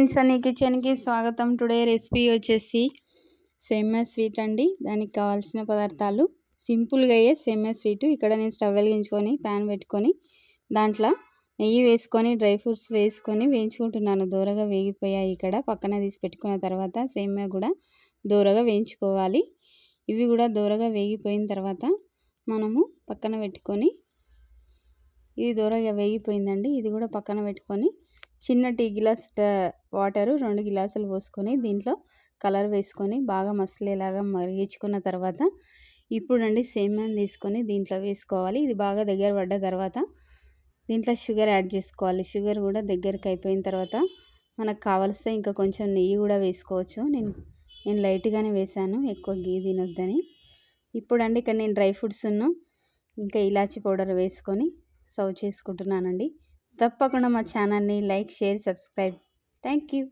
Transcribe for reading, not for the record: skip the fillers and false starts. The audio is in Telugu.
ఫ్రెండ్స్, అన్ని కిచెన్కి స్వాగతం. టుడే రెసిపీ వచ్చేసి సేమియా స్వీట్ అండి. దానికి కావాల్సిన పదార్థాలు సింపుల్గా అయ్యే సేమియా స్వీట్. ఇక్కడ నేను స్టవ్ వెలిగించుకొని ప్యాన్ పెట్టుకొని దాంట్లో నెయ్యి వేసుకొని డ్రై ఫ్రూట్స్ వేసుకొని వేయించుకుంటున్నాను. దూరగా వేగిపోయాయి. ఇక్కడ పక్కన తీసి పెట్టుకున్న తర్వాత సేమియా కూడా దూరగా వేయించుకోవాలి. ఇవి కూడా దూరగా వేగిపోయిన తర్వాత మనము పక్కన పెట్టుకొని, ఇది దూరగా వేగిపోయిందండి. ఇది కూడా పక్కన పెట్టుకొని చిన్న టీ గ్లాస్ వాటరు 2 గ్లాసులు పోసుకొని దీంట్లో కలర్ వేసుకొని బాగా మసలేలాగా మరిగించుకున్న తర్వాత ఇప్పుడండి సేమియాని తీసుకొని దీంట్లో వేసుకోవాలి. ఇది బాగా దగ్గర పడ్డ తర్వాత దీంట్లో షుగర్ యాడ్ చేసుకోవాలి. షుగర్ కూడా దగ్గరికి అయిపోయిన తర్వాత మనకు కావలిస్తే ఇంకా కొంచెం నెయ్యి కూడా వేసుకోవచ్చు. నేను లైట్గానే వేసాను, ఎక్కువ గీ తినొద్దని. ఇప్పుడండి ఇక్కడ నేను డ్రై ఫ్రూట్స్ను ఇంకా ఇలాచీ పౌడర్ వేసుకొని సర్వ్ చేసుకుంటున్నానండి. తప్పకుండా మా ఛానల్ని like, share, subscribe. Thank you.